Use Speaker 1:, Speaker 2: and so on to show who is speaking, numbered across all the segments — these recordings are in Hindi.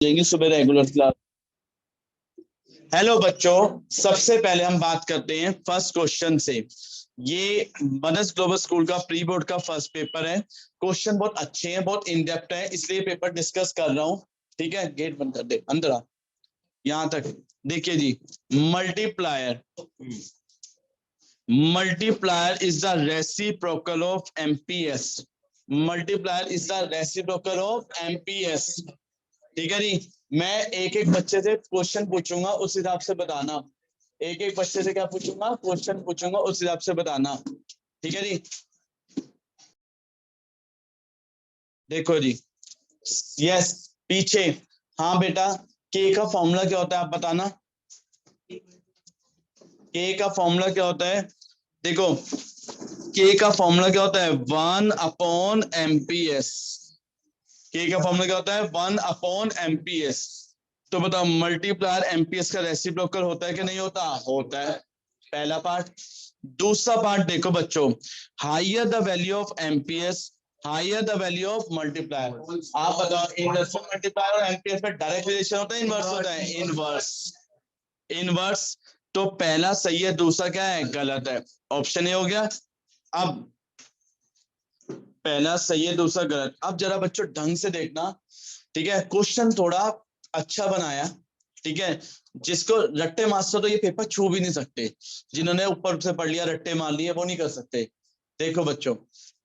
Speaker 1: जाएंगे सुबह रेगुलर क्लास। हेलो बच्चों, सबसे पहले हम बात करते हैं फर्स्ट क्वेश्चन से। ये मदर्स ग्लोबल स्कूल का प्री बोर्ड का फर्स्ट पेपर है। क्वेश्चन बहुत अच्छे हैं, बहुत इन डेप्थ है, इसलिए पेपर डिस्कस कर रहा हूँ। ठीक है, गेट बंद कर दे, अंदर आ। यहां तक देखिए जी। Multiplier multiplier is the reciprocal of MPS. Multiplier is the reciprocal of MPS. ठीक है जी। मैं एक एक बच्चे से क्वेश्चन पूछूंगा, उस हिसाब से बताना। एक एक बच्चे से क्या पूछूंगा, क्वेश्चन पूछूंगा, उस हिसाब से बताना। ठीक है जी। देखो जी। यस, पीछे। हाँ बेटा, के का फॉर्मूला क्या होता है आप बताना। के का फॉर्मूला क्या होता है? देखो, के का फॉर्मूला क्या होता है? 1/MPS। के का फॉर्मूला क्या होता है? 1/MPS। तो बताओ, मल्टीप्लायर एमपीएस का रेसिप्रोकल होता है कि नहीं होता? होता है। पहला पार्ट। दूसरा पार्ट देखो बच्चों, higher the value of MPS, higher the value of multiplier. आप बताओ, इनवर्स मल्टीप्लायर और एमपीएस में डायरेक्ट रिलेशन होता है, इनवर्स होता है? इनवर्स। इनवर्स। तो पहला सही है, दूसरा क्या है? गलत है। ऑप्शन ए हो गया। अब पहला सही है, दूसरा गलत। अब जरा बच्चों ढंग से देखना। ठीक है, क्वेश्चन थोड़ा अच्छा बनाया। ठीक है, जिसको रट्टे मास्टर तो ये पेपर छू भी नहीं सकते। जिन्होंने ऊपर से पढ़ लिया, रट्टे मार लिए, वो नहीं कर सकते। देखो बच्चों,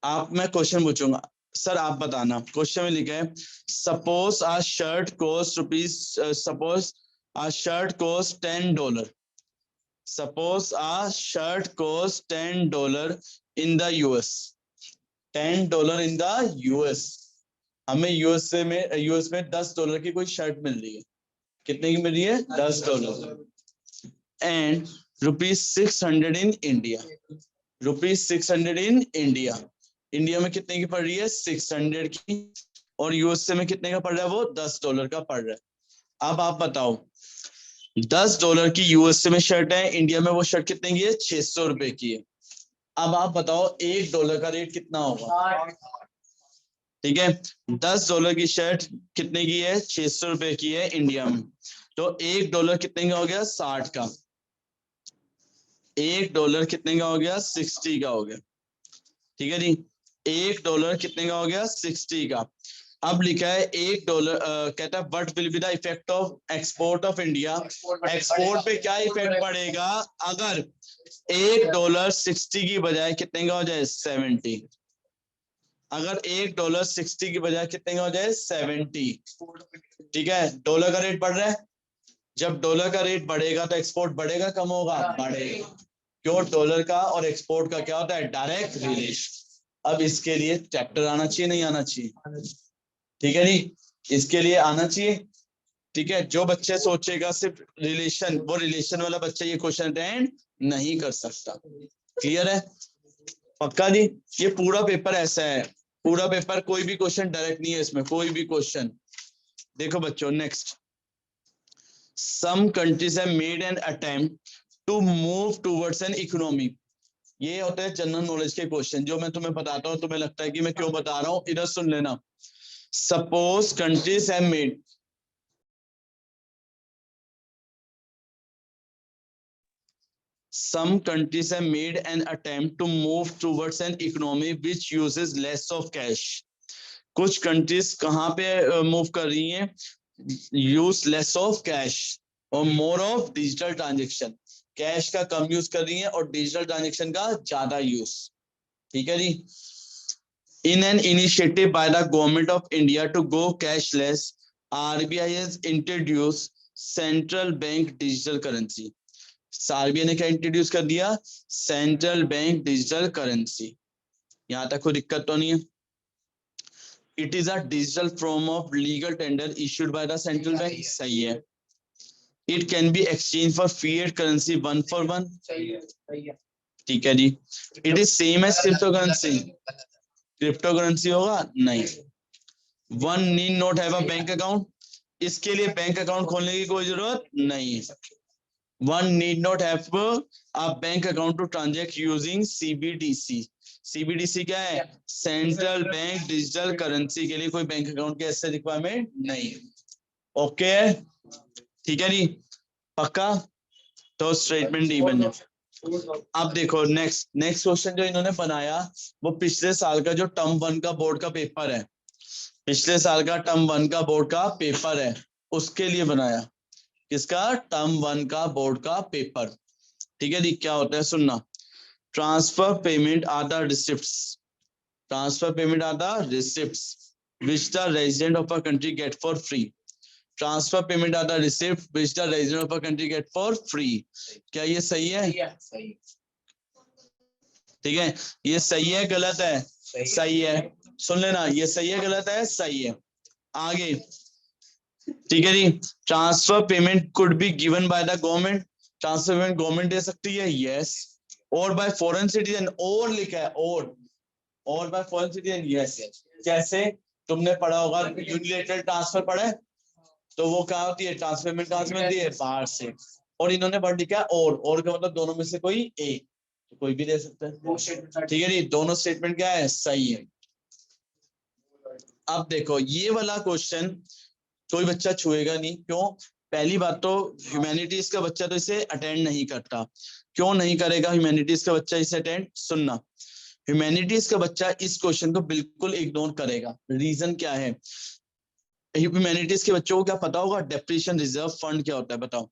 Speaker 1: आप मैं क्वेश्चन पूछूंगा, सर आप बताना। क्वेश्चन में लिखा है, suppose a shirt cost rupees, suppose a shirt cost $10। Suppose a shirt cost $10 in the US. $10 in the US. हमें यूएस में $10 की कोई शर्ट मिल रही है। कितने की मिल रही है? $10। And ₹600 in India. ₹600 in India. India में कितने की पड़ रही है? 600 की। और यूएसए में कितने का पड़ रहा है? वो $10 का पड़ रहा है। अब आप बताओ, $10 की यूएसए में शर्ट है, इंडिया में वो शर्ट कितने की है? 600 रुपए की है। अब आप बताओ, $1 का रेट कितना होगा? ठीक है, $10 की शर्ट कितने की है? 600 रुपए की है इंडिया में। तो $1 कितने का हो गया? 60 का। $1 कितने का हो गया? 60 का हो गया। ठीक है जी। $1 कितने का हो गया? 60 का। अब लिखा है $1, कहता है what will be the effect of export of India. Export पे क्या इफेक्ट पड़ेगा अगर $1 60 की बजाय कितने का हो जाए? 70। अगर $1 60 की बजाय कितने का हो जाए? 70। ठीक है, डॉलर का रेट बढ़ रहा है। जब डॉलर का रेट बढ़ेगा तो एक्सपोर्ट बढ़ेगा, कम होगा? बढ़ेगा। क्यों? डॉलर का और एक्सपोर्ट का क्या होता है? Direct relation. अब इसके लिए चैप्टर आना चाहिए, नहीं आना चाहिए? ठीक है जी, इसके लिए आना चाहिए। ठीक है, जो बच्चे सोचेगा सिर्फ रिलेशन, वो रिलेशन वाला बच्चा ये क्वेश्चन अटेंड नहीं कर सकता। क्लियर है? पक्का जी। ये पूरा पेपर ऐसा है, पूरा पेपर कोई भी क्वेश्चन डायरेक्ट नहीं है इसमें, कोई भी क्वेश्चन। देखो बच्चों, next, some countries have made an attempt to move towards an economy। ये होता है जनरल नॉलेज के क्वेश्चन, जो मैं तुम्हें बताता हूँ, तुम्हें लगता है कि मैं क्यों बता रहा हूँ, इधर सुन लेना। Suppose countries have made, some countries have made an attempt to move towards an economy which uses less of cash। कुछ कंट्रीज कहाँ पे मूव कर रही हैं? यूज लेस ऑफ कैश और more of digital transaction. Cash का कम यूज कर रही है और डिजिटल ट्रांजेक्शन का ज्यादा यूज। ठीक है जी। In an initiative by the government of India to go cashless, RBI has introduce central bank digital currency. RBI ने क्या इंट्रोड्यूस कर दिया? Central bank digital currency. यहां तक कोई दिक्कत तो नहीं है? It is a digital form of legal tender issued by the central bank. सही है। It can be exchange for fiat currency 1 for 1। ठीक है जी। It is same as crypto currency. Crypto currency होगा? नहीं। One need not have a bank account. इसके लिए बैंक अकाउंट खोलने की कोई जरूरत नहीं है। One need not have a bank account to transact using CBDC. CBDC क्या है? Central bank digital currency. के लिए कोई बैंक अकाउंट की ऐसे रिक्वायरमेंट नहीं। ओके, ठीक है जी, पक्का। तो स्टेटमेंट डी बन जाए। अब देखो नेक्स्ट क्वेश्चन जो इन्होंने बनाया वो पिछले साल का जो टर्म 1 का बोर्ड का पेपर है, पिछले साल का टर्म 1 का बोर्ड का पेपर है, उसके लिए बनाया। किसका? टर्म 1 का बोर्ड का पेपर। ठीक है जी, क्या होता है सुनना। Transfer payment are the receipts, transfer payment are the receipts which the resident of a country get for free. Transfer payment are the receipt which the resident of a country get for free. क्या ये सही है? ठीक है, ये सही है गलत है? सही है। सुन लेना, ये सही है गलत है? सही है। आगे, ठीक है जी, transfer payment could be given by the government, transfer payment government दे सकती है, यस। और बाय फॉरेन सिटीजन, और लिखा है और बाय फॉरेन सिटीजन, यस। कैसे? तुमने पढ़ा होगा यूनिलेटरल ट्रांसफर पढ़ा है, तो वो क्या होती है? ट्रांसफर पेमेंट कहां से मिलती है? बाहर से। और इन्होंने वर्ड लिखा है और का मतलब दोनों में से कोई एक, तो कोई भी दे सकता है। ठीक है जी, दोनों स्टेटमेंट क्या है? सही है। अब देखो ये वाला क्वेश्चन कोई बच्चा छुएगा नहीं, क्यों? पहली बात तो ह्यूमैनिटीज का बच्चा तो इसे अटेंड नहीं करता। क्यों नहीं करेगा ह्यूमैनिटीज का बच्चा इसे अटेंड? सुनना, ह्यूमैनिटीज का बच्चा इस क्वेश्चन को बिल्कुल इग्नोर करेगा। रीजन क्या है? ह्यूमैनिटीज के बच्चों को क्या पता होगा डेप्रिसिएशन रिजर्व फंड क्या होता है? बताओ,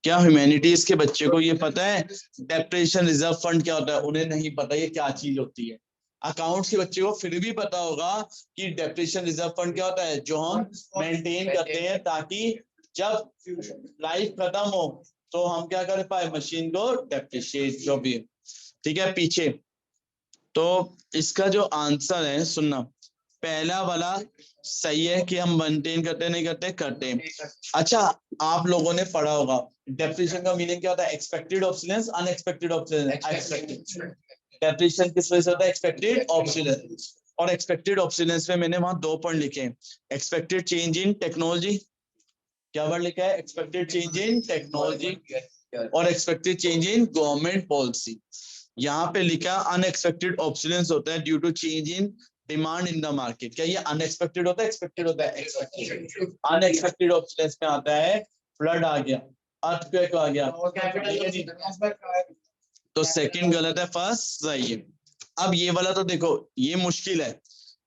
Speaker 1: क्या ह्यूमैनिटीज के बच्चे को ये पता है डेप्रिसिएशन रिजर्व फंड क्या होता है? उन्हें नहीं पता ये क्या चीज होती है। अकाउंट्स के बच्चे को फिर भी पता होगा कि डेप्रिसिएशन रिजर्व फंड क्या होता है, जो हम मेंटेन करते हैं ताकि जब लाइफ खत्म हो तो हम क्या कर पाए, मशीन को डेप्रिशिएट, जो भी है। ठीक है, पीछे तो इसका जो आंसर है सुनना, पहला वाला सही है कि हम मेंटेन करते नहीं करते, करते हैं। अच्छा, आप लोगों ने पढ़ा होगा डेप्रिसिएशन का मीनिंग क्या होता है? Expected obsolescence, unexpected obsolescence. Expected depreciation किस वजह से होता है? Expected obsolescence. और एक्सपेक्टेड ऑब्सोलेंस में मैंने वहां 2 पॉइंट लिखे हैं, एक्सपेक्टेड चेंज इन टेक्नोलॉजी, क्या वर्ड लिखा है? एक्सपेक्टेड चेंज इन टेक्नोलॉजी, और expected change in government policy. यहाँ पे लिखा अनएक्सपेक्टेड ऑब्सोलेंस होता है due to change in demand in the market. क्या ये अनएक्सपेक्टेड होता है? एक्सपेक्टेड होता है? एक्सपेक्टेड। अनएक्सपेक्टेड ऑब्सोलेंस में आता है फ्लड आ गया, अर्थक्वेक आ गया, तो सेकंड गलत है, फर्स्ट सही है। अब ये वाला तो देखो ये मुश्किल है,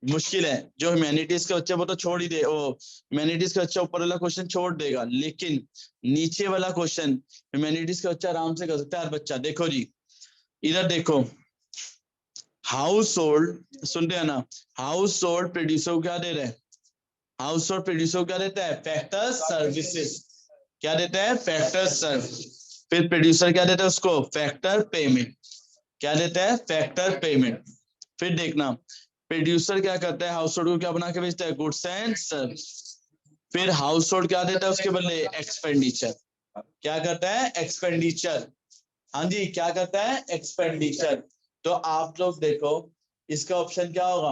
Speaker 1: मुश्किल है। जो ह्यूमैनिटीज का बच्चा वो तो छोड़ ही दे, ओ ह्यूमैनिटीज का बच्चा ऊपर वाला क्वेश्चन छोड़ देगा, लेकिन नीचे वाला क्वेश्चन ह्यूमैनिटीज का बच्चा आराम से कर सकता है। बच्चा देखो जी, इधर देखो, हाउस होल्ड, सुनते हैं ना, हाउस होल्ड प्रोड्यूसर को क्या दे रहे हैं? हाउस होल्ड प्रोड्यूसर को क्या देता है? Factor services. क्या देता है? Factor service. फिर प्रोड्यूसर क्या देता है उसको? Factor payment. क्या देता है? Factor payment. फिर देखना, प्रोड्यूसर क्या करता है? हाउस होल्ड को क्या बना के बेचता है? Goods and service. फिर हाउस होल्ड क्या देता है उसके बदले? एक्सपेंडिचर। क्या करता है? एक्सपेंडिचर। हाँ जी, क्या करता है? एक्सपेंडिचर। तो आप लोग देखो इसका ऑप्शन क्या होगा?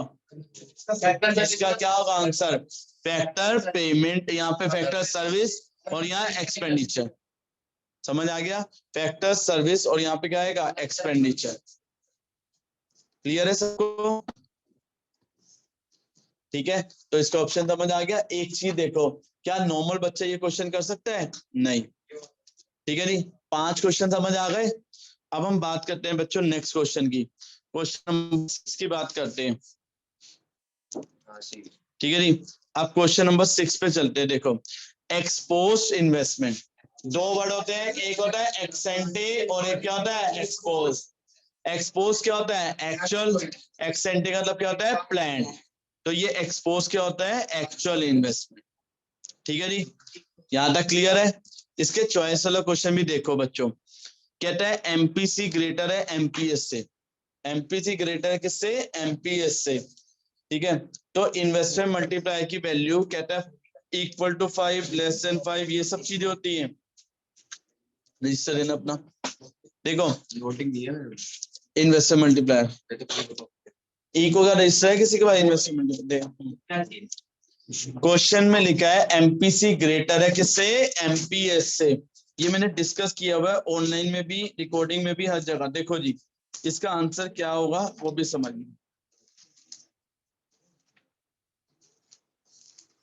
Speaker 1: इसका क्या होगा आंसर? फैक्टर पेमेंट, यहाँ पे फैक्टर सर्विस और यहाँ एक्सपेंडिचर। समझ आ गया? फैक्टर सर्विस और यहाँ पे क्या आएगा? एक्सपेंडिचर। क्लियर है सबको? ठीक है, तो इसका ऑप्शन समझ आ गया। एक चीज देखो, क्या नॉर्मल बच्चा ये क्वेश्चन कर सकता है? नहीं। ठीक है जी, 5 क्वेश्चन समझ आ गए। अब हम बात करते हैं बच्चों नेक्स्ट क्वेश्चन की, क्वेश्चन नंबर 6 की बात करते हैं। ठीक है जी, अब क्वेश्चन नंबर 6 पे चलते हैं। देखो, एक्सपोज इन्वेस्टमेंट, 2 वर्ड होते हैं, एक होता है एक्सेंटे और एक क्या होता है? एक्सपोज। एक्सपोज क्या होता है? एक्चुअल। एक्सेंटे का मतलब क्या होता है? प्लान। तो ये एक्सपोज क्या होता है? Actual investment. ठीक है जी, यहां तक क्लियर है? इसके चॉइस वाला क्वेश्चन भी देखो बच्चों, कहता है एमपीसी ग्रेटर है एमपीएस से। एमपीसी ग्रेटर है किससे? एमपीएस से। ठीक है, तो इन्वेस्टमेंट मल्टीप्लाई की वैल्यू कहता है इक्वल टू 5, लेस देन 5, ये सब चीजें होती हैं। रजिस्टर देना अपना, देखो इन्वेस्टमेंट मल्टीप्लायर इको का रजिस्टर है किसी के पास? इन्वेस्टमेंट क्वेश्चन में लिखा है एमपीसी ग्रेटर है किससे? एमपीएस से। ये मैंने डिस्कस किया हुआ है ऑनलाइन में भी, रिकॉर्डिंग में भी, हर जगह। देखो जी, इसका आंसर क्या होगा वो भी समझिए।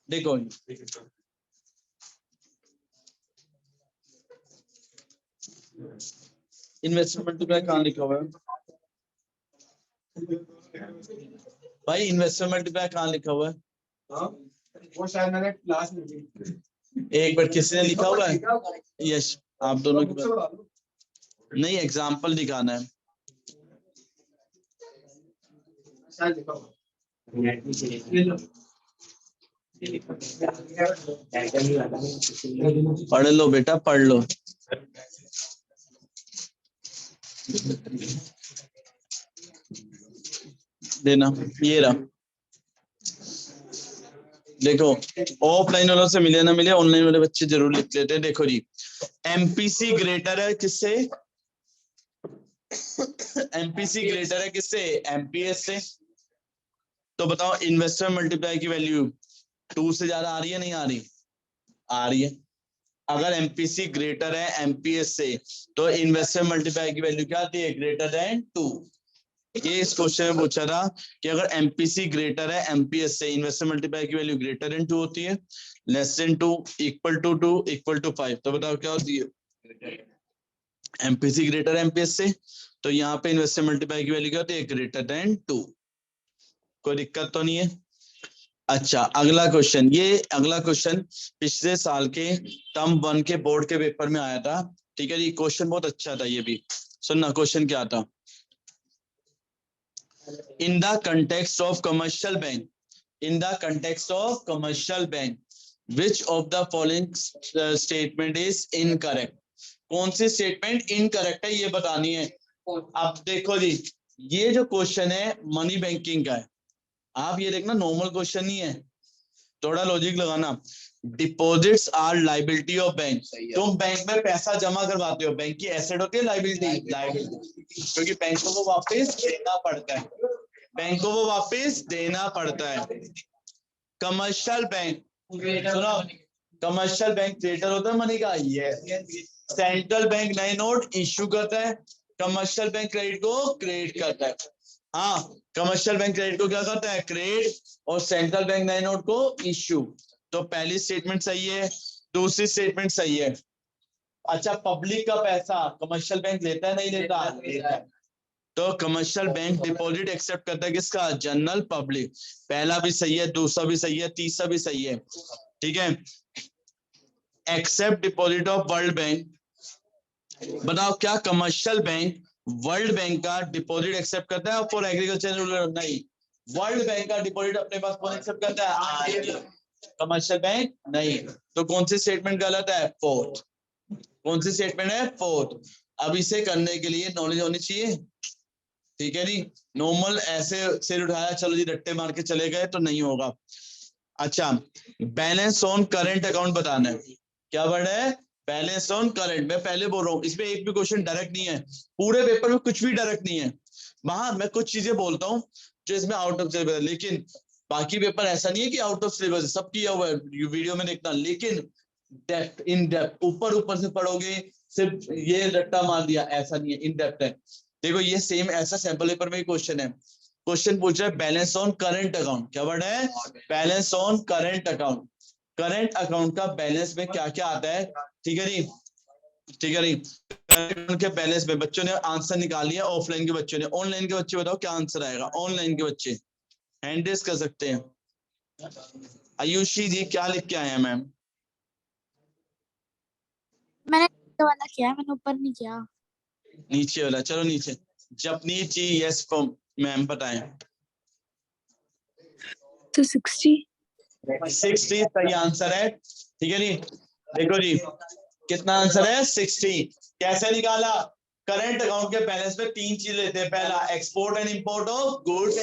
Speaker 1: देखो इन्वेस्टमेंट मल्टीप्लाई कहाँ लिखा हुआ है भाई? इन्वेस्टमेंट मल्टीप्लाई कहाँ लिखा हुआ है?
Speaker 2: वो शायद मैंने क्लास में दी।
Speaker 1: एक बार किसने लिखा हुआ है? यश, आप दोनों की बात नहीं, एग्जाम्पल दिखाना है।
Speaker 2: शायद लिखा हुआ।
Speaker 1: पढ़ लो बेटा, पढ़ लो। देना, ये रहा। देखो, ऑफलाइन वालों से मिले ना मिले, ऑनलाइन वाले बच्चे जरूर लिख लेते हैं। देखो जी, एमपीसी ग्रेटर है किससे? एमपीसी ग्रेटर है किससे? एमपीएस से। तो बताओ इन्वेस्टर मल्टीप्लाई की वैल्यू 2 से ज्यादा आ रही है नहीं आ रही? आ रही है। अगर एमपीसी ग्रेटर है एमपीएस से तो इन्वेस्टर मल्टीप्लाई की वैल्यू क्या आती है? Greater than 2। ये इस क्वेश्चन में पूछा था कि अगर एमपीसी ग्रेटर है एमपीएस से, इन्वेस्टर मल्टीप्लाई की वैल्यू ग्रेटर देन 2 होती है, less than 2, equal to 2, equal to 5। तो बताओ क्या होती है? एमपीसी ग्रेटर है एमपीएस से, तो यहाँ पे इन्वेस्टर मल्टीप्लाई की वैल्यू क्या होती है? Greater than 2। कोई दिक्कत तो नहीं है? अच्छा, अगला क्वेश्चन। ये अगला क्वेश्चन पिछले साल के टर्म 1 के बोर्ड के पेपर में आया था। ठीक है जी, क्वेश्चन बहुत अच्छा था ये भी। सुनना क्वेश्चन क्या था। In the context of commercial bank, which of the following statement is incorrect? कौन सी स्टेटमेंट इनकरेक्ट है ये बतानी है। अब देखो जी, ये जो क्वेश्चन है मनी बैंकिंग का है। आप ये देखना, नॉर्मल क्वेश्चन नहीं है, थोड़ा लॉजिक लगाना। Deposits are liability of bank. तुम बैंक में पैसा जमा करवाते हो, बैंक की एसेट होती है लाइबिलिटी, क्योंकि बैंक को वो वापस देना पड़ता है, बैंक को वो वापस देना पड़ता है। कमर्शियल बैंक, सुनो, कमर्शियल बैंक क्रिएटर होता है मनी का। ये सेंट्रल बैंक नए नोट इश्यू करता है, कमर्शियल बैंक क्रेडिट को क्रिएट करता है। हाँ, कमर्शियल बैंक क्रेडिट को क्या करता है? क्रिएट, और सेंट्रल बैंक नए नोट को इश्यू। तो पहली स्टेटमेंट सही है, दूसरी स्टेटमेंट सही है। अच्छा, पब्लिक का पैसा कमर्शियल बैंक लेता है नहीं लेता? लेता है। तो कमर्शियल बैंक डिपॉजिट एक्सेप्ट करता है किसका? General public. पहला भी सही है, दूसरा भी सही है, तीसरा भी सही है। ठीक है। Accept deposit of World Bank. बताओ क्या कमर्शियल बैंक वर्ल्ड बैंक का डिपॉजिट एक्सेप्ट करता है? फॉर एग्रीकल्चर नहीं। वर्ल्ड बैंक का डिपॉजिट अपने पास कौन एक्सेप्ट करता है? कमर्शियल बैंक नहीं। तो कौन सी स्टेटमेंट गलत है? फोर्थ। कौन सी स्टेटमेंट है? फोर्थ। अब इसे करने के लिए नॉलेज होनी चाहिए। ठीक है जी, नॉर्मल ऐसे सिर उठाया चलो जी रट्टे मार के चले गए तो नहीं होगा। अच्छा, बैलेंस ऑन करंट अकाउंट बताना है। क्या वर्ड है? Balance on current. मैं पहले बोल रहा हूँ, इसमें एक भी क्वेश्चन डायरेक्ट नहीं है, पूरे पेपर में कुछ भी डायरेक्ट नहीं है। वहां मैं कुछ चीजें बोलता हूँ जो इसमें आउट ऑफ सिलेबस है, लेकिन बाकी पेपर ऐसा नहीं है कि आउट ऑफ सिलेबस है, सब किया हुआ है, वीडियो में देखना। लेकिन डेप्थ, इन डेप्थ, ऊपर ऊपर से पढ़ोगे, सिर्फ ये रट्टा मार दिया, ऐसा नहीं है, इन डेप्थ है। देखो ये सेम ऐसा सैंपल पेपर में क्वेश्चन है। क्वेश्चन पूछ रहा है बैलेंस ऑन करंट अकाउंट। क्या वर्ड है? Balance on current account. Current account का बैलेंस में क्या क्या आता है? ठीक है जी, ठीक है जी। करंट के बैलेंस में बच्चों ने आंसर निकाल लिया, ऑफलाइन के बच्चों ने। ऑनलाइन के बच्चे बताओ क्या आंसर आएगा? ऑनलाइन के बच्चे हैंड रेज कर सकते हैं। आयुषी जी क्या लिख के आए हैं मैम?
Speaker 3: मैंने नीचे वाला किया, मैंने ऊपर नहीं किया।
Speaker 1: नीचे वाला, चलो नीचे। जपनीत जी यस मैम बताएं।
Speaker 3: तो 60
Speaker 1: सही आंसर है। ठीक है जी, देखो जी कितना आंसर है? 60। कैसे निकाला? करंट अकाउंट के बैलेंस में तीन चीज लेते हैं। पहला export and import of goods,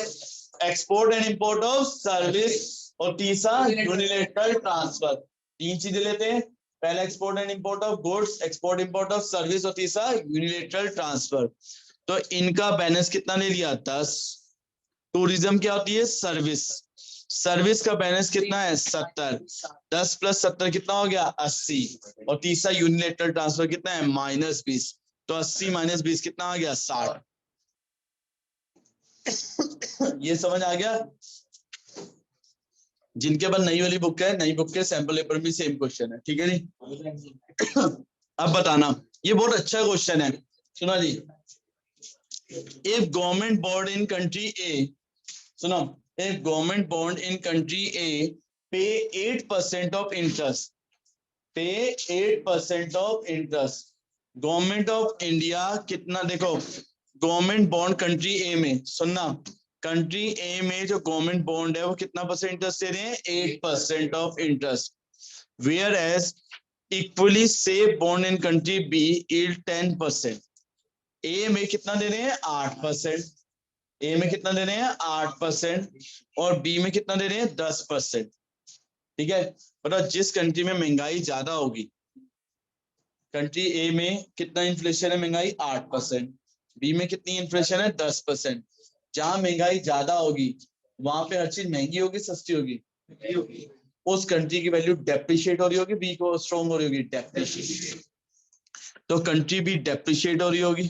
Speaker 1: export and import of service, और तीसरा यूनिलेटरल ट्रांसफर। तीन चीजें लेते हैं, पहला export and import of goods, export import of service, और तीसरा यूनिलेटरल ट्रांसफर। तो इनका बैलेंस कितना ले लिया? 10। टूरिज्म क्या होती है? सर्विस। सर्विस का बैलेंस कितना है? 70। 10 प्लस 70 कितना हो गया? 80। और तीसरा यूनिलेटरल ट्रांसफर कितना है? -20। तो 80 - 20 कितना आ गया? 60। ये समझ आ गया? जिनके पास नई वाली बुक है, नई बुक के सैंपल पेपर में सेम क्वेश्चन है। ठीक है जी। अब बताना, ये बहुत अच्छा क्वेश्चन है, सुना जी। If government bond in country A, सुनो, if government bond in country A pay 8% of interest, pay 8% of interest, government of India कितना, देखो गवर्नमेंट बॉन्ड कंट्री ए में, सुनना, कंट्री ए में जो गवर्नमेंट बॉन्ड है वो कितना परसेंट इंटरेस्ट दे रहे हैं, 8% of interest, where as equally safe bond in country B is 10%। A में कितना दे रहे हैं, 8%, ए में कितना दे रहे हैं 8%, और बी में कितना दे रहे हैं 10%। ठीक है, बताओ जिस कंट्री में महंगाई ज्यादा होगी, कंट्री ए में कितना इन्फ्लेशन है, महंगाई 8%, बी में कितनी इन्फ्लेशन है 10%। जहां महंगाई ज्यादा होगी वहां पे हर चीज महंगी होगी सस्ती होगी, उस कंट्री की वैल्यू डेप्रिशिएट हो रही होगी, बी को स्ट्रॉन्ग हो रही होगी, डेप्रिशिएट, तो कंट्री भी डेप्रिशिएट हो रही होगी।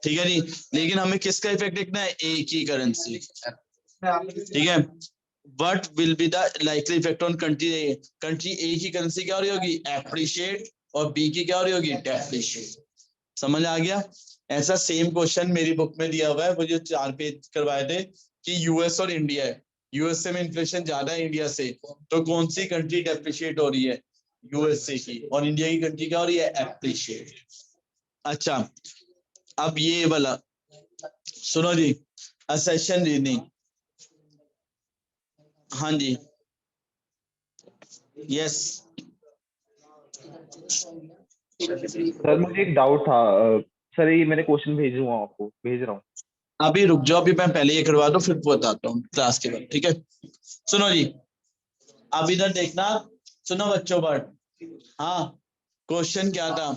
Speaker 1: ठीक है जी, लेकिन हमें किसका इफेक्ट देखना है, एक ही करेंसी। ठीक है, what will be the likely effect on country A, country A की करेंसी क्या हो रही होगी, एप्रिशिएट, और बी की क्या हो रही होगी, डेप्रिशिएट। समझ आ गया। ऐसा सेम क्वेश्चन मेरी बुक में दिया हुआ है, वो जो 4 पेज करवाए थे कि यूएस और इंडिया है, यूएसए में इन्फ्लेशन ज्यादा है इंडिया से, तो कौन सी कंट्री डेप्रिशिएट हो रही है, यूएसए की, और इंडिया की कंट्री क्या हो रही है, एप्रिशिएट। अच्छा, अब ये वाला सुनो जी, असेशन रीजनिंग, हाँ जी, यस।
Speaker 4: सर मुझे एक डाउट था। सर ये मैंने क्वेश्चन भेज रहा हूँ, आपको भेज रहा हूँ।
Speaker 1: अभी रुक जाओ, अभी मैं पहले ये करवा दूं फिर बताता हूँ क्लास के बाद, ठीक है। सुनो जी, अब इधर देखना, सुनो बच्चों बट, हाँ क्वेश्चन क्या था,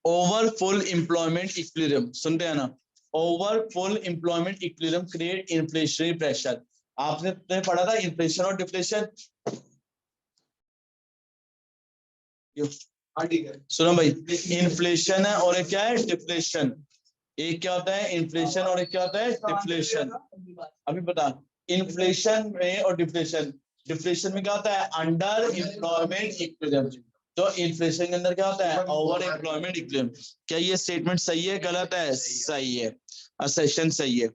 Speaker 1: ओवर फुल एम्प्लॉयमेंट इक्विलिब्रियम, सुनते हैं ना, over full employment equilibrium create inflationary pressure. आपने पढ़ा था इन्फ्लेशन और डिफ्लेशन, सुनो भाई, इन्फ्लेशन है और एक क्या है, डिफ्लेशन। एक क्या होता है इन्फ्लेशन और एक क्या होता है डिफ्लेशन। अभी बता, इन्फ्लेशन में और डिफ्लेशन, डिफ्लेशन में क्या होता है, अंडर एम्प्लॉयमेंट इक्विलिब्रियम, तो इन्फ्लेशन के अंदर क्या होता है, ओवर एम्प्लॉयमेंट इक्विलिब्रियम। क्या ये स्टेटमेंट सही है, गलत है, सही है, असेशन सही है।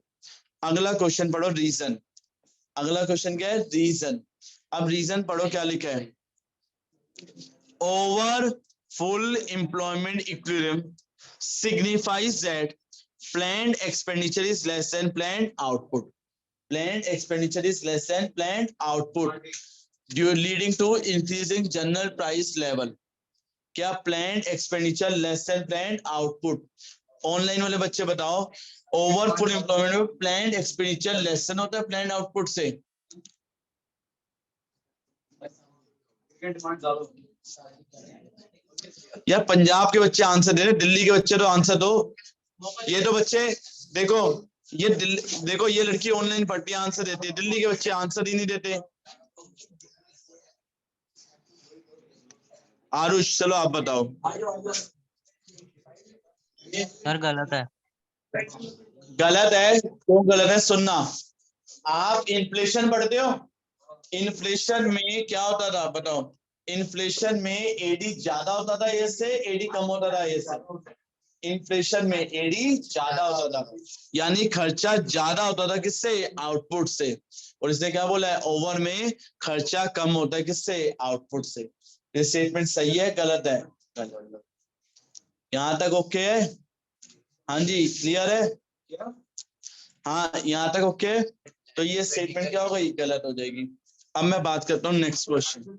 Speaker 1: अगला क्वेश्चन पढ़ो, रीजन। अगला क्वेश्चन क्या है, रीजन। अब रीजन पढ़ो क्या लिखा है, over full employment equilibrium signifies that planned expenditure is less than planned output. Planned expenditure is less than planned output, due leading to increasing general price level. क्या planned expenditure less than planned output? Online वाले बच्चे बताओ, ओवर फुल एम्प्लॉयमेंट में प्लान्ड एक्सपेंडिचर लेस देन होता है प्लान्ड आउटपुट से। यार पंजाब के बच्चे आंसर दे रहे, दिल्ली के बच्चे तो आंसर दो। ये तो बच्चे देखो, ये देखो ये लड़की ऑनलाइन पढ़ती है आंसर देती है, दिल्ली के बच्चे आंसर ही नहीं देते। आरुष चलो आप बताओ।
Speaker 5: सर गलत है।
Speaker 1: गलत है, क्यों गलत है, सुनना, आप इन्फ्लेशन पढ़ते हो, इन्फ्लेशन में क्या होता था बताओ, इन्फ्लेशन में एडी ज्यादा होता था ए से, एडी कम होता था ए से। इन्फ्लेशन में एडी ज्यादा होता था, यानी खर्चा ज्यादा होता था किससे, आउटपुट से, और इसने क्या बोला है, ओवर में खर्चा कम होता है किससे, आउटपुट से। ये स्टेटमेंट सही है, गलत है, गलत। यहां तक ओके है, हाँ जी क्लियर है, हाँ यहाँ तक ओके, तो ये स्टेटमेंट क्या हो गई, गलत हो जाएगी। अब मैं बात करता हूँ नेक्स्ट क्वेश्चन।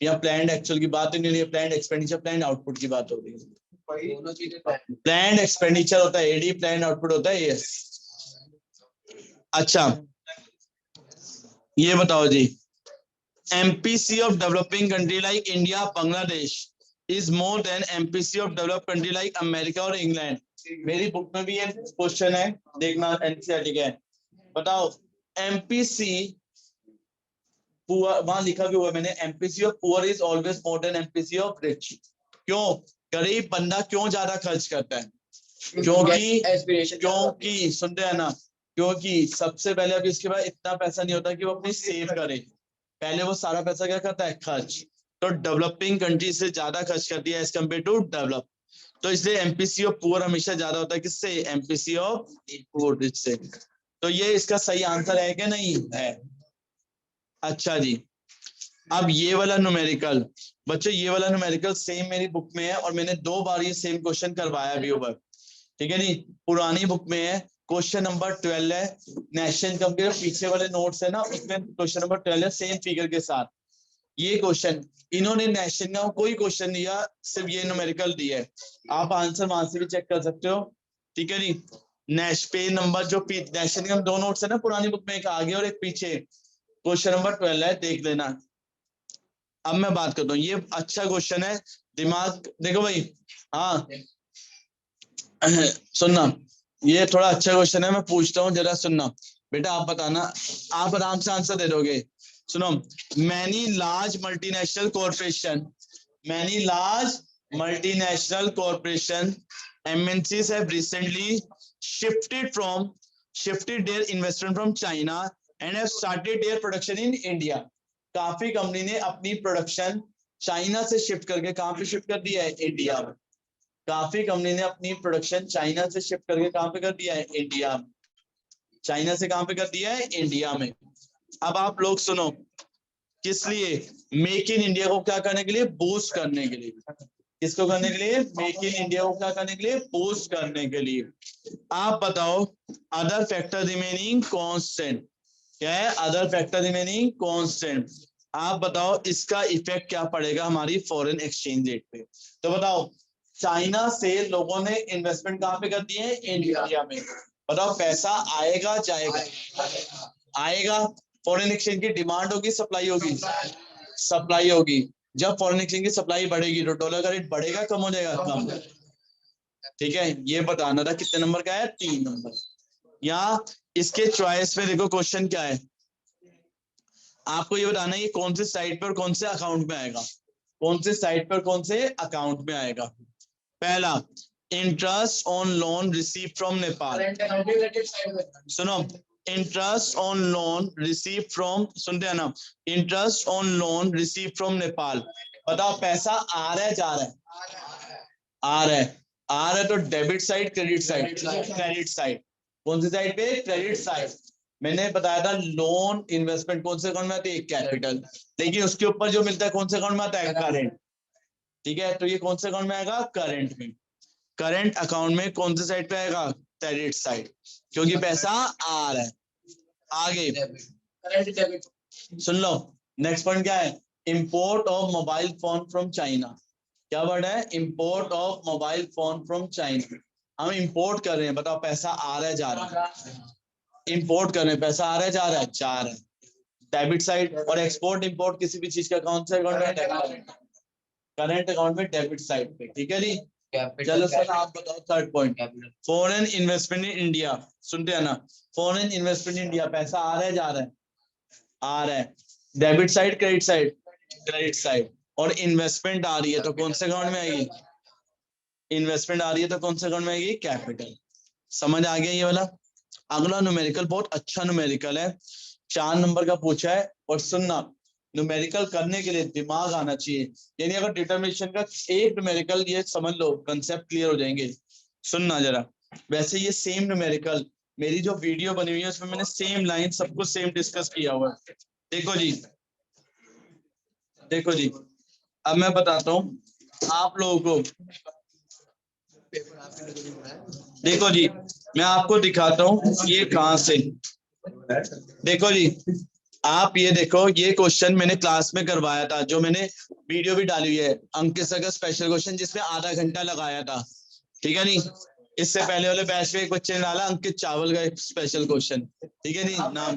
Speaker 1: या प्लान्ड एक्चुअल की बात ही नहीं है, प्लान्ड एक्सपेंडिचर प्लान्ड आउटपुट की बात हो रही है। प्लान्ड एक्सपेंडिचर होता है एडी, प्लान्ड आउटपुट होता है एएस। अच्छा ये बताओ जी, MPC of developing country like India Bangladesh is more than MPC of developed country like America और इंग्लैंड। मेरी बुक में भी ये क्वेश्चन है, देखना एनसीईआरटी का है। बताओ एमपीसी, वहां लिखा क्यों हुआ मैंने, MPC of poor is always more than MPC of rich. क्यों, गरीब बंदा क्यों ज्यादा खर्च करता है, क्योंकि सुनते हैं ना, क्योंकि सबसे पहले अभी उसके पास इतना पैसा नहीं होता कि वो अपनी सेव करे, पहले वो सारा पैसा क्या करता है, खर्च। तो डेवलपिंग कंट्री से ज्यादा खर्च करती है एज कम्पेयर टू डेवलप। तो इसलिए एमपीसी ऑफ पुअर हमेशा ज्यादा होता है किससे, एमपीसी ऑफ पुअर रिच से। तो ये इसका सही आंसर है कि नहीं है। अच्छा जी, अब ये वाला न्यूमेरिकल, बच्चों ये वाला न्यूमेरिकल सेम मेरी बुक में है और मैंने 2 बार ये सेम क्वेश्चन करवाया भी ऊपर, ठीक है नी। पुरानी बुक में है, क्वेश्चन नंबर 12 है, नेशनल इनकम के पीछे वाले नोट्स है ना, उसमें क्वेश्चन नंबर 12 है सेम फिगर के साथ। ये क्वेश्चन इन्होंने नेशनल का कोई क्वेश्चन दिया, सिर्फ ये न्यूमेरिकल दिया है। आप आंसर वहां से भी चेक कर सकते हो, ठीक है नी। पेज नंबर जो नेशनल इनकम 2 नोट्स है ना पुरानी बुक में, एक आगे और एक पीछे, क्वेश्चन नंबर 12 है, देख लेना। अब मैं बात करता हूँ, ये अच्छा क्वेश्चन है, दिमाग देखो भाई। हाँ सुनना, ये थोड़ा अच्छा क्वेश्चन है, मैं पूछता हूँ जरा सुनना। बेटा आप बताना, आप आराम से आंसर दे दोगे। सुनो, many large multinational corporation, many large multinational corporation MNCs have recently shifted their investment from China and have started their production in India. काफी कंपनी ने अपनी प्रोडक्शन चाइना से शिफ्ट करके कहां पे शिफ्ट कर दिया है, इंडिया में। काफी कंपनी ने अपनी प्रोडक्शन चाइना से शिफ्ट करके कहां पे कर दिया है, इंडिया में। चाइना से कहां पे कर दिया है, इंडिया में। अब आप लोग सुनो, किस लिए, मेक इन इंडिया को क्या करने के लिए, बूस्ट करने के लिए। किसको करने के लिए, मेक इन इंडिया को क्या करने के लिए, बूस्ट करने के लिए। आप बताओ, अदर फैक्टर रिमेनिंग कांस्टेंट, क्या है, अदर फैक्टर रिमेनिंग कांस्टेंट। आप बताओ इसका इफेक्ट क्या पड़ेगा हमारी फॉरेन एक्सचेंज रेट पे। तो बताओ, चाइना से लोगों ने इन्वेस्टमेंट कहां पे कर दिए हैं, इंडिया में। बताओ पैसा आएगा जाएगा, आएगा। फॉरेन एक्सचेंज की डिमांड होगी, सप्लाई होगी, सप्लाई होगी। जब फॉरेन एक्सचेंज की सप्लाई बढ़ेगी तो डॉलर का रेट बढ़ेगा, कम हो जाएगा, कम। ठीक है, ये बताना था कितने नंबर का है, 3 नंबर। या इसके चॉइस में देखो क्वेश्चन क्या है, आपको ये बताना है ये कौन से साइड पर कौन से अकाउंट में आएगा, कौन से साइड पर कौन से अकाउंट में आएगा। पहला, interest on loan receive from Nepal. सुनो, interest on loan receive from, सुनते हैं ना, interest on loan receive from Nepal. बताओ पैसा आ रहा है जा रहा है, आ रहा है, आ रहा है। तो debit side, credit side, credit side. कौन सी साइड पे, क्रेडिट साइड। मैंने बताया था लोन इन्वेस्टमेंट कौन से अकाउंट में आती है, कैपिटल, लेकिन उसके ऊपर जो मिलता है कौन से अकाउंट में आता है, करंट। ठीक है, तो ये कौन से अकाउंट में आएगा, करंट में। करंट अकाउंट में कौन से साइड पे आएगा, क्रेडिट साइड, क्योंकि पैसा आ रहा है। आगे सुन लो, नेक्स्ट पॉइंट क्या है, import of mobile phone from China. क्या वर्ड है, import of mobile phone from China. हम इंपोर्ट कर रहे हैं, बताओ पैसा आ रहा है जा रहा है, इंपोर्ट कर रहे हैं, पैसा आ रहा है जा रहा है, जा रहा है, डेबिट साइड। और एक्सपोर्ट इंपोर्ट किसी भी चीज का कौन सा अकाउंट में, करंट अकाउंट में, डेबिट साइड पे। ठीक है जी, चलो सर आप बताओ third point, foreign investment in India. सुनते हैं ना, फॉरेन इन्वेस्टमेंट इन इंडिया, पैसा आ रहा है जा रहा है, आ रहा है, debit side, credit side, credit side. और इन्वेस्टमेंट आ रही है तो कौन से अकाउंट में आएगी, इन्वेस्टमेंट आ रही है तो कौन से अकाउंट में आएगी, कैपिटल। समझ आ गया ये वाला। अगला न्यूमेरिकल बहुत अच्छा न्यूमेरिकल है, 4 नंबर का पूछा है। और सुनना, न्यूमेरिकल करने के लिए दिमाग आना चाहिए, यानी अगर डिटर्मिनेशन का एक न्यूमेरिकल ये समझ लो, कंसेप्ट क्लियर हो जाएंगे। सुनना जरा, वैसे ये सेम न्यूमेरिकल मेरी जो वीडियो बनी हुई है उसमें मैंने सेम लाइन सब कुछ सेम डिस्कस किया हुआ है। देखो जी, देखो जी, अब मैं बताता हूँ आप लोगों को। देखो जी, मैं आपको दिखाता हूँ ये कहां से। देखो जी, आप ये देखो, ये क्वेश्चन मैंने क्लास में करवाया था, जो मैंने वीडियो भी डाली हुई है, अंकित सर का स्पेशल क्वेश्चन, जिसमें आधा घंटा लगाया था। ठीक है नी, इससे पहले वाले बैच में एक बच्चे ने डाला अंकित चावल का एक स्पेशल क्वेश्चन। ठीक है नी, नाम,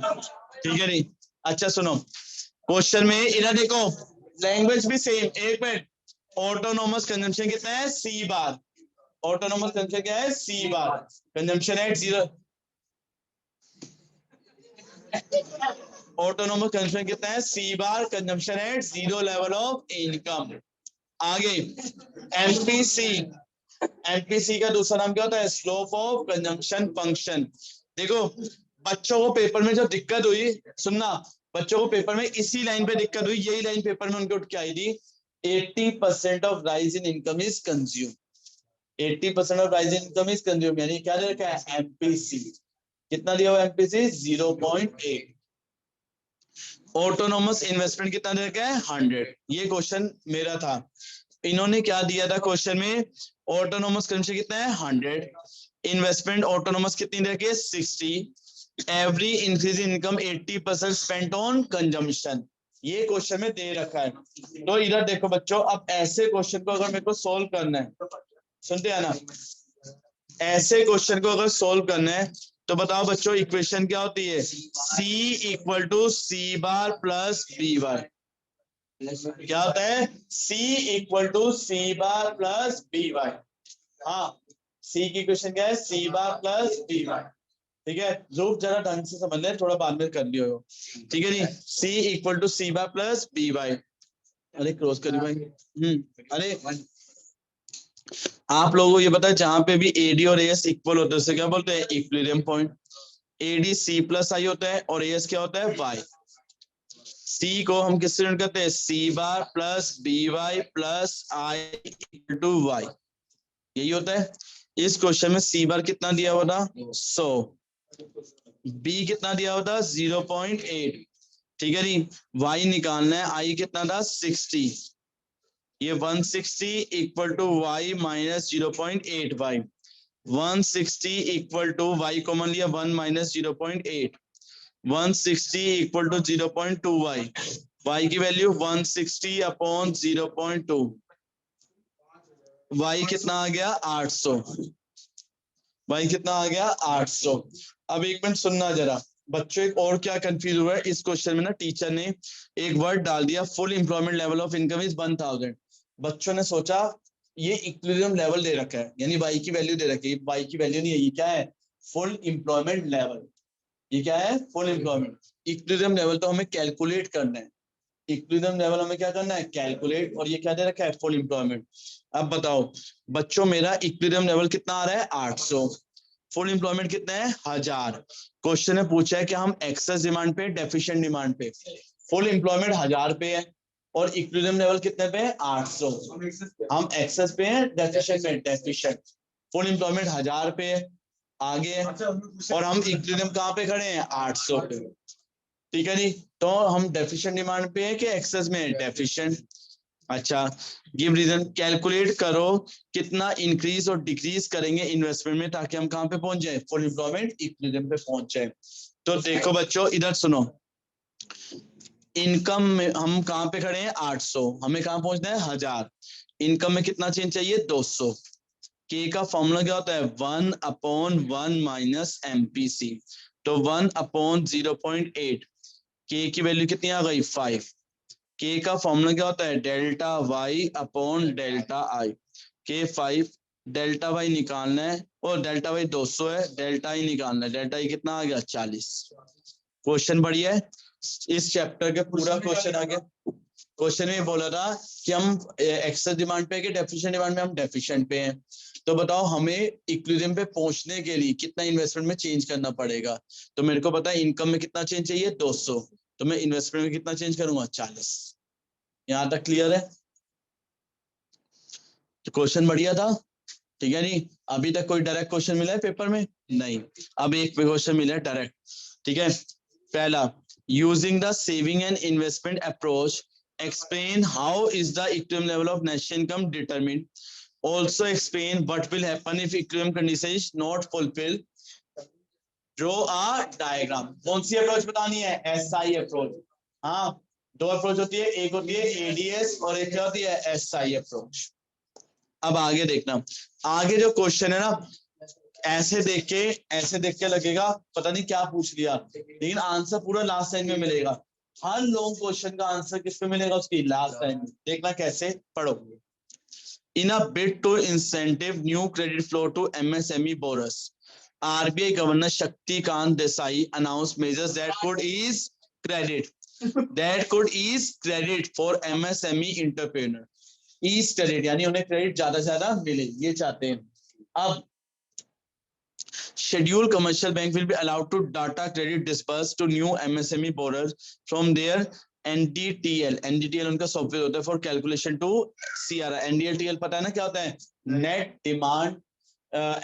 Speaker 1: ठीक है नी। अच्छा सुनो, क्वेश्चन में इधर देखो, लैंग्वेज भी सेम। एक मिनट, ऑटोनोमस कंजम्पशन कितना है, सी बार। ऑटोनोमस कंजम्पशन क्या है, C bar. Consumption at 0, autonomous consumption कितना है, C bar. Consumption at 0 level of income. आगे एमपीसी, एमपीसी का दूसरा नाम क्या होता है, स्लोप ऑफ कंजम्पशन फंक्शन। देखो बच्चों को पेपर में जो दिक्कत हुई, सुनना, बच्चों को पेपर में इसी लाइन पे दिक्कत हुई, यही लाइन पेपर में उनके उठ के आई थी, 80% of rise in income is consume, 80% of rise in income is consume, यानी क्या दे रखा है एमपीसी, कितना दिया हुआ एमपीसी 0.8, ऑटोनोमस इन्वेस्टमेंट कितना दे रखा है 100, ये क्वेश्चन मेरा था, इन्होंने क्या दिया था क्वेश्चन में, ऑटोनोमस कंट्री कितना है 100, इन्वेस्टमेंट ऑटोनोमस कितनी दे रखी है 60, every increase in income 80% spent on consumption, ये क्वेश्चन में दे रखा है। तो इधर देखो बच्चों, अब ऐसे क्वेश्चन को अगर मेरे को सोल्व करना है, सुनते हैं ना, ऐसे क्वेश्चन को अगर सोल्व करना है तो बताओ बच्चों इक्वेशन क्या होती है, C equal to C bar plus B bar, क्या होता है C equal to C bar plus B bar, हाँ C की इक्वेशन क्या है C bar plus B bar, ठीक है, रूप जरा ढंग से समझ ले, थोड़ा बाद में कर लियो, ठीक है जी, C equal to C bar plus B bar, अरे क्रॉस करी भाई, अरे आप लोगों को ये पता है जहां पे भी एडी और एएस इक्वल होते हैं उसे क्या बोलते हैं equilibrium point, AD C plus I होता है और एएस क्या होता है वाई, सी को हम किससे डिनोट करते हैं C bar plus B Y plus I equal to Y, यही होता है। इस क्वेश्चन में सी बार कितना दिया हुआ था 100, बी कितना दिया हुआ था 0.8, ठीक है जी, वाई निकालना है, आई कितना था 60, ये 160 equal to y minus 0.8 y, 160 equal to y common लिया 1 minus 0.8, 160 equal to 0.2 y, y की वैल्यू 160 अपॉन 0.2, वाई कितना आ गया 800, वाई कितना आ गया 800। अब एक मिनट सुनना जरा बच्चों, एक और क्या कंफ्यूज हुआ है इस क्वेश्चन में ना, टीचर ने एक वर्ड डाल दिया full employment level of income is 1000, बच्चों ने सोचा ये इक्विलिब्रियम लेवल दे रखा है, यानी वाई की वैल्यू दे रखी है, वाई की वैल्यू नहीं है, ये क्या है फुल एम्प्लॉयमेंट लेवल, ये क्या है फुल एम्प्लॉयमेंट, इक्विलिब्रियम लेवल तो हमें कैलकुलेट करना है, इक्विलिब्रियम लेवल हमें क्या करना है कैलकुलेट, और ये क्या दे रखा है फुल एम्प्लॉयमेंट। अब बताओ बच्चों मेरा इक्विलिब्रियम लेवल कितना आ रहा है 800, फुल एम्प्लॉयमेंट कितना है 1000, क्वेश्चन ने पूछा है कि हम एक्सेस डिमांड पे डेफिशिएंट डिमांड पे, फुल एम्प्लॉयमेंट 1000 पे है और इक्विलिब्रियम लेवल कितने पे है 800, हम एक्सेस पे हैं डेफिशिएंट में डेफिशिएंट, फुल एम्प्लॉयमेंट 1000 पे है आगे, और हम इक्विलिब्रियम कहाँ पे खड़े हैं 800 पे, ठीक है जी, तो हम डेफिशिएंट डिमांड पे है कि एक्सेस में है डेफिशिएंट। अच्छा गिव रीजन, कैलकुलेट करो कितना इंक्रीज और डिक्रीज करेंगे इन्वेस्टमेंट में ताकि हम कहाँ पे पहुंच जाए फुल एम्प्लॉयमेंट इक्विलिब्रियम पे पहुंच जाए। तो देखो बच्चों इधर सुनो, इनकम में हम कहाँ पे खड़े हैं 800, हमें कहाँ पहुंचना है 1000, इनकम में कितना चेंज चाहिए 200, के का फॉर्मूला क्या होता है 1/1 माइनस एमपीसी, तो 1/0.8, के की वैल्यू कितनी आ गई 5, के का फॉर्मूला क्या होता है delta y upon delta I, के 5, डेल्टा वाई निकालना है और डेल्टा वाई 200 है, डेल्टा आई निकालना है, डेल्टा आई कितना आ गया 40। क्वेश्चन बढ़िया है, इस चैप्टर के पूरा क्वेश्चन आ गया, क्वेश्चन में बोला था कि हम एक्सेस डिमांड पे है कि डेफिशिएंट डिमांड में, हम डेफिशिएंट पे हैं, तो बताओ हमें इक्विलिब्रियम पे पहुंचने के लिए कितना इन्वेस्टमेंट में चेंज करना पड़ेगा, तो मेरे को पता है इनकम में कितना चेंज चाहिए 200, तो मैं इन्वेस्टमेंट में कितना चेंज करूंगा 40, यहां तक क्लियर है, तो क्वेश्चन बढ़िया था, ठीक है नहीं, अभी तक कोई डायरेक्ट क्वेश्चन मिला है पेपर में नहीं, अब एक क्वेश्चन मिला है डायरेक्ट, ठीक है, पहला using the saving and investment approach explain how is the equilibrium level of national income determined, also explain what will happen if equilibrium condition is not fulfilled, draw a diagram। कौन सी अप्रोच बतानी है एसआई अप्रोच, हाँ दो अप्रोच होती है, एक होती है एडीएस और एक क्या होती है एसआई अप्रोच। अब आगे देखना, आगे जो क्वेश्चन है ना ऐसे देख के लगेगा पता नहीं क्या पूछ लिया, लेकिन आंसर पूरा लास्ट टाइम में मिलेगा, हर लॉन्ग क्वेश्चन का आंसर किस पे मिलेगा उसकी लास्ट टाइम में, देखना कैसे पढ़ो। In a bid to incentive new credit flow to MSME borrowers, RBI governor Shaktikanta Desai announce measures that could ease credit for MSME entrepreneur, ease credit यानी उन्हें क्रेडिट ज्यादा से ज्यादा मिले, ये चाहते हैं। अब scheduled commercial bank will be allowed to data credit disbursed to new MSME borrowers from their NDTL उनका सॉफ्टवेयर होता है for calculation to CRR. NDTL पता है ना क्या होता है? Net demand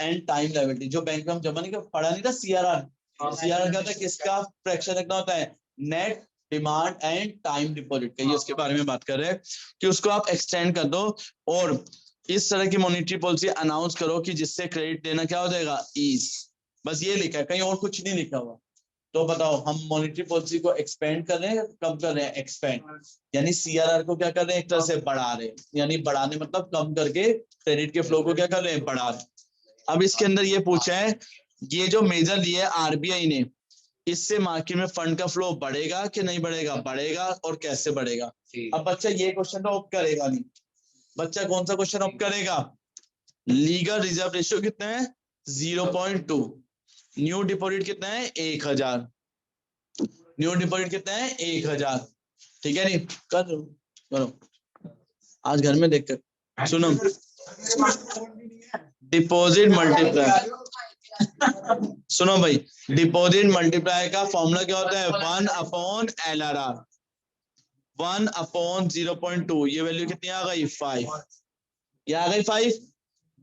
Speaker 1: and time liability. जो बैंक में हम जमा नहीं कर पढ़ा नहीं था CRR. CRR क्या होता है? किसका फ्रैक्शन रखना होता है? Net demand and time deposit का, ये उसके बारे में बात कर रहे हैं कि उसको आप एक्सटेंड कर दो और इस तरह की मॉनेटरी पॉलिसी अनाउंस करो कि जिससे क्रेडिट देना क्या हो जाएगा? ईज. बस ये लिखा है, कहीं और कुछ नहीं लिखा हुआ. तो बताओ हम मॉनेटरी पॉलिसी को एक्सपेंड कर रहे हैं, कम कर रहे हैं? एक्सपेंड, यानी सीआरआर को क्या कर रहे हैं? एक तरह से बढ़ा रहे हैं, यानी बढ़ाने मतलब कम करके क्रेडिट के फ्लो को क्या कर रहे हैं? बढ़ा रहे हैं. अब इसके अंदर ये पूछा है, ये जो मेजर लिया है आरबीआई ने, इससे मार्केट में फंड का फ्लो बढ़ेगा कि नहीं बढ़ेगा? बढ़ेगा. और कैसे बढ़ेगा? अब बच्चा ये क्वेश्चन तो ऑप्ट करेगा नहीं. बच्चा कौन सा क्वेश्चन ऑप्ट करेगा? लीगल रिजर्व रेशियो कितना है? 0.2. न्यू डिपॉजिट कितना है? 1000. न्यू डिपॉजिट कितना है? 1000. ठीक है नहीं? करो आज घर में देख कर सुनो. डिपॉजिट मल्टीप्लाई, सुनो भाई, डिपॉजिट मल्टीप्लाई का फॉर्मूला क्या होता है? 1/LRR. 1/0.2. ये वैल्यू कितनी आ गई? 5. ये आ गई 5.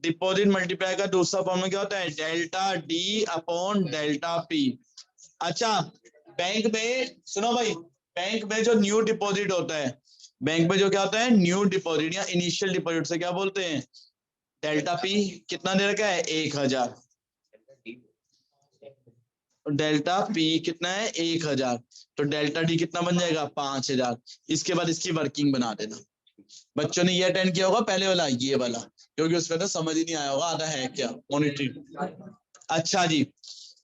Speaker 1: डिपॉजिट मल्टीप्लाई का दूसरा फॉर्मूला क्या होता है? Delta D upon delta P. अच्छा, बैंक में सुनो भाई, बैंक में जो न्यू डिपॉजिट होता है, बैंक में जो क्या होता है? न्यू डिपॉजिट या इनिशियल डिपॉजिट से क्या बोलते हैं? Delta P. कितना दे रखा है? 1000. डेल्टा पी कितना है? 1000. तो डेल्टा डी कितना बन जाएगा? 5000. इसके बाद इसकी वर्किंग बना देना. बच्चों ने ये अटेंड किया होगा पहले वाला, ये वाला, क्योंकि उसमें तो समझ ही नहीं आया होगा आधा है क्या मॉनिटरी. अच्छा जी,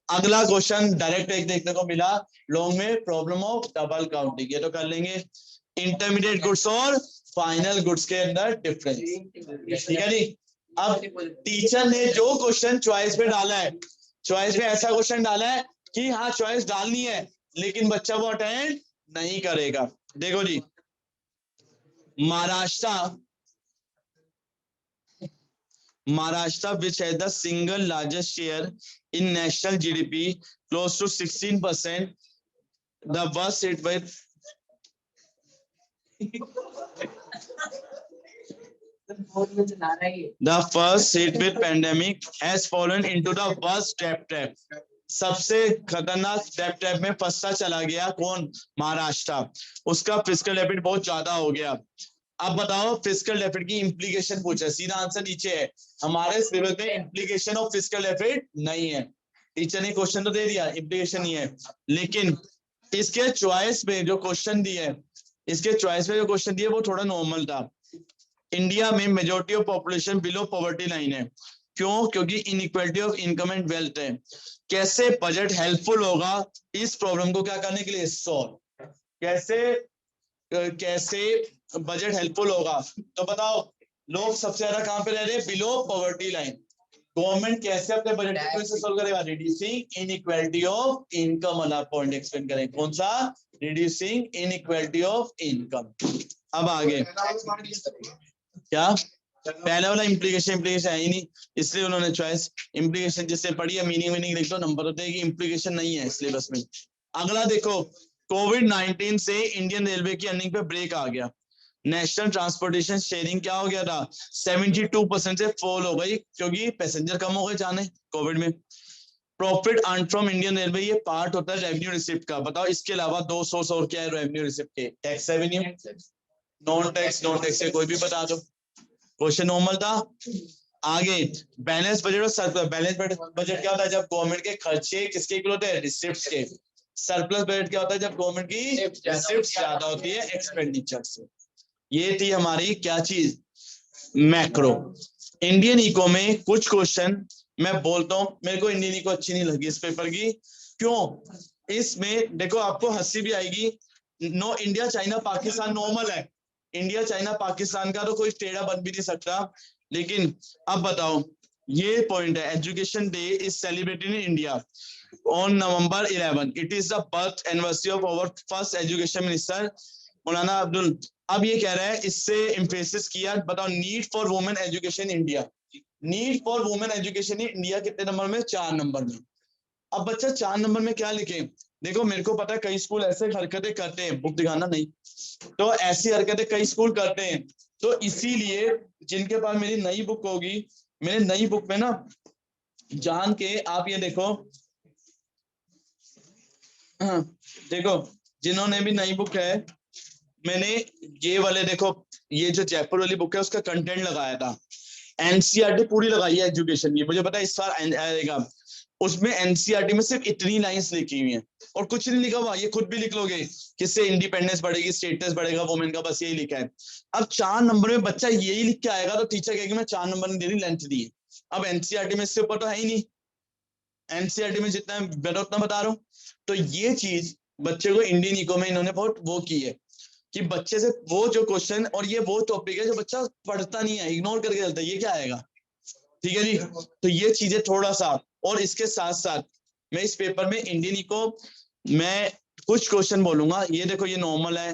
Speaker 1: अगला क्वेश्चन डायरेक्ट एक देखने को मिला लॉन्ग में, प्रॉब्लम ऑफ डबल काउंटिंग. ये तो कर लेंगे. इंटरमीडिएट गुड्स और फाइनल गुड्स के अंदर डिफरेंस. ठीक है जी. अब टीचर ने जो क्वेश्चन चॉइस में डाला है, चॉइस में ऐसा क्वेश्चन डाला है कि हाँ चॉइस डालनी है, लेकिन बच्चा वो अटेंड नहीं करेगा. देखो जी, Maharashtra, which has the single largest share in national GDP, close to 16%, the worst hit with the first hit with pandemic has fallen into the worst debt trap. सबसे खतरनाक डेट ट्रैप में फंसता चला गया. कौन? महाराष्ट्र. उसका फिस्कल डेफिसिट बहुत ज्यादा हो गया. अब बताओ फिस्कल डेफिसिट की इंप्लीकेशन पूछा है, सीधा आंसर नीचे है. हमारे सिलेबस में इंप्लीकेशन ऑफ फिस्कल डेफिसिट नहीं है. टीचर ने क्वेश्चन तो दे दिया, इंप्लीकेशन नहीं है, लेकिन इसके चॉइस में जो क्वेश्चन दिए, इसके चॉइस में जो क्वेश्चन दिए वो थोड़ा नॉर्मल था. इंडिया में majority of population below poverty line है. क्यों? क्योंकि inequality of income and wealth है. कैसे बजट हेल्पफुल होगा इस प्रॉब्लम को क्या करने के लिए? सॉल्व. कैसे बजट हेल्पफुल होगा? तो बताओ, लोग सबसे ज्यादा कहां पे रह रहे हैं? Below poverty line. गवर्नमेंट कैसे अपने बजट को सॉल्व करेगा? रिड्यूसिंग इनइक्वालिटी ऑफ इनकम वाला पॉइंट एक्सप्लेन करें. कौन सा? Reducing inequality of income. अब आगे क्या? पहले वाला इम्प्लीकेशन है ही नहीं, इसलिए उन्होंने चॉइस. इम्प्लीकेशन जिससे पढ़ी है मीनिंग लिख दो, नंबर होते हैं कि इम्प्लीकेशन नहीं है सिलेबस में. अगला देखो, कोविड-19 से इंडियन रेलवे की अर्निंग पे ब्रेक आ गया. नेशनल ट्रांसपोर्टेशन शेयरिंग क्या हो गया था? 72% से फॉल हो गई, क्योंकि पैसेंजर कम हो गए जाने कोविड में. Profit earn from Indian railway, ये पार्ट होता है रेवेन्यू रिसिप्ट का. बताओ इसके अलावा 2 सोर्स और क्या है रेवेन्यू रिसिप्ट के? टैक्स रेवेन्यू, नॉन टैक्स से कोई भी बता दो. क्वेश्चन नॉर्मल था. आगे बैलेंस बजट और सरप्लस. बैलेंस बजट क्या होता है? जब गवर्नमेंट के खर्चे किसके इक्वल होते हैं? रिसिप्ट्स के. सरप्लस बजट क्या होता है? जब गवर्नमेंट की रिसिप्ट्स ज्यादा होती है एक्सपेंडिचर से. ये थी हमारी क्या चीज? मैक्रो. इंडियन इको में कुछ क्वेश्चन मैं बोलता हूं, मेरे को इंडियन इको अच्छी नहीं लगी इस पेपर की. क्यों? इसमें देखो आपको हंसी भी आएगी. No, India China Pakistan normal है. इंडिया चाइना पाकिस्तान का तो कोई टेढ़ा बन भी नहीं सकता. लेकिन अब बताओ, ये पॉइंट है, Education Day is celebrated in India on November 11. It is the birth anniversary of our first education minister Maulana Abdul. अब ये कह रहा है, इससे एम्फेसिस किया. बताओ, need for women education India. Need for women education in India कितने नंबर में? 4 नंबर में. अब बच्चा 4 नंबर में क्या लिखे? देखो मेरे को पता है कई स्कूल ऐसे हरकतें करते हैं, बुक दिखाना नहीं, तो ऐसी हरकतें कई स्कूल करते हैं, तो इसीलिए जिनके पास मेरी नई बुक होगी, मेरे नई बुक में ना जान के आप ये देखो, हाँ, देखो जिन्होंने भी नई बुक है, मैंने ये वाले देखो, ये जो जयपुर वाली बुक है उसका कंटेंट लगाया था, एनसीईआरटी पूरी लगाई है एजुकेशन की, मुझे पता है इस साल आएगा, उसमें एनसीईआरटी में सिर्फ इतनी लाइंस लिखी हुई हैं और कुछ नहीं लिखा हुआ, ये खुद भी लिख लोगे, किससे इंडिपेंडेंस बढ़ेगी, स्टेटस बढ़ेगा वुमेन का, बस यही लिखा है। अब 4 नंबर में बच्चा यही लिख के आएगा तो टीचर कहेगी मैं 4 नंबर नहीं दे रही, लेंथ दी है। अब एनसीईआरटी में इससे ऊपर तो है ही नहीं, एनसीईआरटी में जितना बेटा उतना बता रहा हूँ। तो ये चीज बच्चे को इंडियन इको में इन्होंने बहुत वो की है कि बच्चे से वो जो क्वेश्चन, और ये वो टॉपिक है जो बच्चा पढ़ता नहीं है, इग्नोर करके चलता है, ये क्या आएगा, ठीक है जी। तो ये चीजें थोड़ा सा, और इसके साथ साथ मैं इस पेपर में इंडियन इको में कुछ क्वेश्चन बोलूंगा, ये देखो ये नॉर्मल है,